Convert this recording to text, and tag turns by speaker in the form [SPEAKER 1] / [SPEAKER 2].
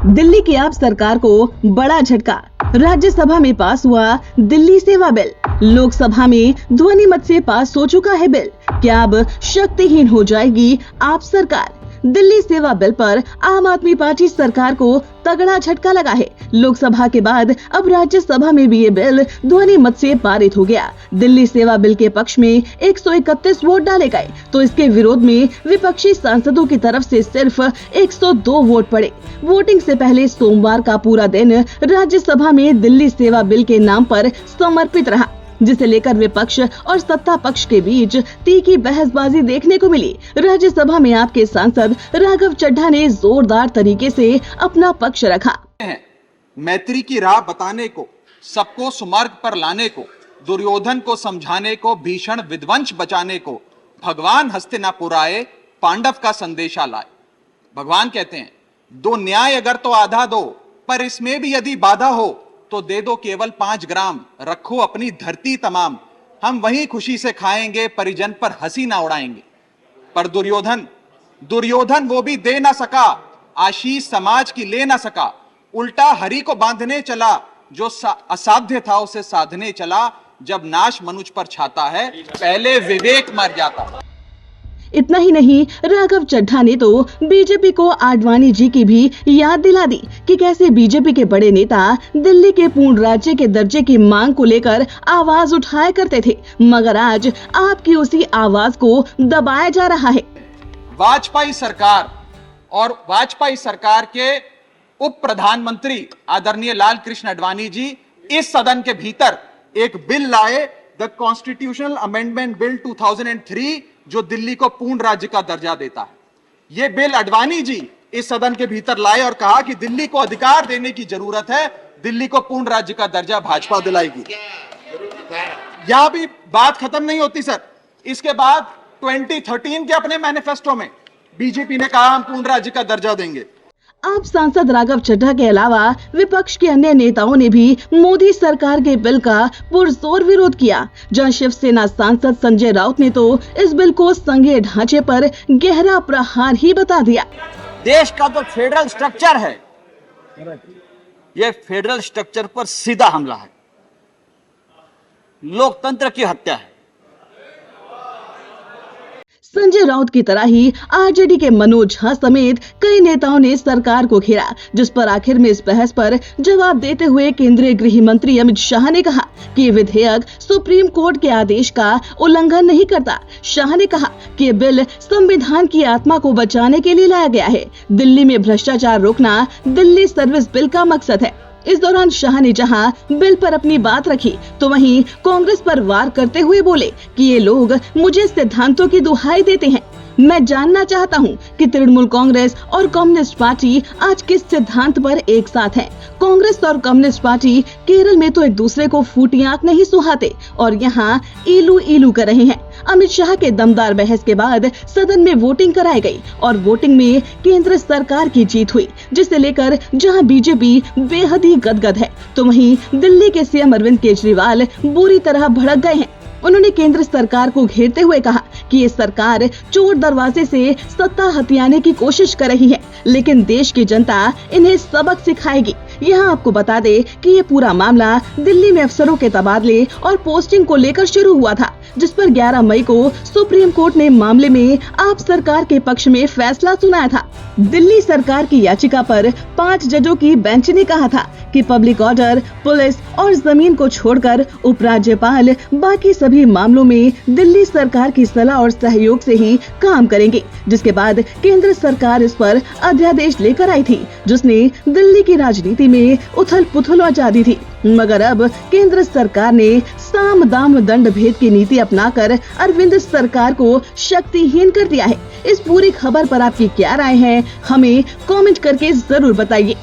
[SPEAKER 1] दिल्ली की आप सरकार को बड़ा झटका। राज्यसभा में पास हुआ दिल्ली सेवा बिल। लोकसभा में ध्वनि मत से पास हो चुका है बिल। क्या अब शक्तिहीन हो जाएगी आप सरकार? दिल्ली सेवा बिल पर आम आदमी पार्टी सरकार को तगड़ा झटका लगा है। लोकसभा के बाद अब राज्यसभा में भी ये बिल ध्वनि मत से पारित हो गया। दिल्ली सेवा बिल के पक्ष में 131 वोट डाले गए तो इसके विरोध में विपक्षी सांसदों की तरफ से सिर्फ 102 वोट पड़े। वोटिंग से पहले सोमवार का पूरा दिन राज्यसभा में दिल्ली सेवा बिल के नाम पर समर्पित रहा, जिसे लेकर विपक्ष और सत्ता पक्ष के बीच तीखी बहसबाजी देखने को मिली। राज्यसभा में आपके सांसद राघव चड्ढा ने जोरदार तरीके से अपना पक्ष रखा।
[SPEAKER 2] मैत्री की राह बताने को, सबको सुमार्ग पर लाने को, दुर्योधन को समझाने को, भीषण विध्वंस बचाने को भगवान हस्तिनापुर आए, पांडव का संदेशा लाए। भगवान कहते हैं, दो न्याय अगर तो आधा दो, पर इसमें भी यदि बाधा हो तो दे दो केवल 5 ग्राम, रखो अपनी धरती तमाम, हम वहीं खुशी से खाएंगे, परिजन पर हंसी ना उड़ाएंगे। पर दुर्योधन वो भी दे ना सका, आशीष समाज की ले ना सका, उल्टा हरि को बांधने चला, जो असाध्य था उसे साधने चला। जब नाश मनुष्य पर छाता है, पहले विवेक मर जाता।
[SPEAKER 1] इतना ही नहीं, राघव चड्ढा ने तो बीजेपी को आडवाणी जी की भी याद दिला दी कि कैसे बीजेपी के बड़े नेता दिल्ली के पूर्ण राज्य के दर्जे की मांग को लेकर आवाज उठाया करते थे, मगर आज आपकी उसी आवाज को दबाया जा रहा है।
[SPEAKER 2] वाजपेयी सरकार और वाजपेयी सरकार के उप प्रधानमंत्री आदरणीय लाल कृष्ण आडवाणी जी इस सदन के भीतर एक बिल लाए, द कॉन्स्टिट्यूशनल अमेंडमेंट बिल 2003, जो दिल्ली को पूर्ण राज्य का दर्जा देता है। यह बिल आडवाणी जी इस सदन के भीतर लाए और कहा कि दिल्ली को अधिकार देने की जरूरत है, दिल्ली को पूर्ण राज्य का दर्जा भाजपा दिलाएगी। यहां भी बात खत्म नहीं होती सर। इसके बाद 2013 के अपने मैनिफेस्टो में बीजेपी ने कहा हम पूर्ण राज्य का दर्जा देंगे।
[SPEAKER 1] आप सांसद राघव चड्ढा के अलावा विपक्ष के अन्य नेताओं ने भी मोदी सरकार के बिल का पुरजोर विरोध किया। जहां शिवसेना सांसद संजय राउत ने तो इस बिल को संघीय ढांचे पर गहरा प्रहार ही बता दिया।
[SPEAKER 3] देश का तो फेडरल स्ट्रक्चर है, ये फेडरल स्ट्रक्चर पर सीधा हमला है, लोकतंत्र की हत्या है।
[SPEAKER 1] संजय राउत की तरह ही आरजेडी के मनोज झा समेत कई नेताओं ने सरकार को घेरा, जिस पर आखिर में इस बहस पर जवाब देते हुए केंद्रीय गृह मंत्री अमित शाह ने कहा कि ये विधेयक सुप्रीम कोर्ट के आदेश का उल्लंघन नहीं करता। शाह ने कहा कि ये बिल संविधान की आत्मा को बचाने के लिए लाया गया है। दिल्ली में भ्रष्टाचार रोकना दिल्ली सर्विस बिल का मकसद है। इस दौरान शाह ने जहां बिल पर अपनी बात रखी तो वहीं कांग्रेस पर वार करते हुए बोले कि ये लोग मुझे सिद्धांतों की दुहाई देते हैं। मैं जानना चाहता हूं कि तृणमूल कांग्रेस और कम्युनिस्ट पार्टी आज किस सिद्धांत पर एक साथ हैं। कांग्रेस और कम्युनिस्ट पार्टी केरल में तो एक दूसरे को फूटी आंख नहीं सुहाते और यहाँ इलू इलू कर रहे हैं। अमित शाह के दमदार बहस के बाद सदन में वोटिंग कराई गई और वोटिंग में केंद्र सरकार की जीत हुई, जिसे लेकर जहां बीजेपी बेहद ही गदगद है तो वहीं दिल्ली के सीएम अरविंद केजरीवाल बुरी तरह भड़क गए हैं। उन्होंने केंद्र सरकार को घेरते हुए कहा कि ये सरकार चोर दरवाजे से सत्ता हथियाने की कोशिश कर रही है, लेकिन देश की जनता इन्हें सबक सिखाएगी। यहाँ आपको बता दे कि ये पूरा मामला दिल्ली में अफसरों के तबादले और पोस्टिंग को लेकर शुरू हुआ था, जिस पर 11 मई को सुप्रीम कोर्ट ने मामले में आप सरकार के पक्ष में फैसला सुनाया था। दिल्ली सरकार की याचिका पर 5 जजों की बेंच ने कहा था कि पब्लिक ऑर्डर, पुलिस और जमीन को छोड़कर उपराज्यपाल बाकी सभी मामलों में दिल्ली सरकार की सलाह और सहयोग से ही काम करेंगे। जिसके बाद केंद्र सरकार इस पर अध्यादेश लेकर आई थी, जिसने दिल्ली की राजनीति में उथल पुथल मचा दी थी। मगर अब केंद्र सरकार ने साम दाम दंड भेद की नीति अपनाकर अरविंद सरकार को शक्तिहीन कर दिया है। इस पूरी खबर पर आपकी क्या राय है, हमें कमेंट करके जरूर बताइए।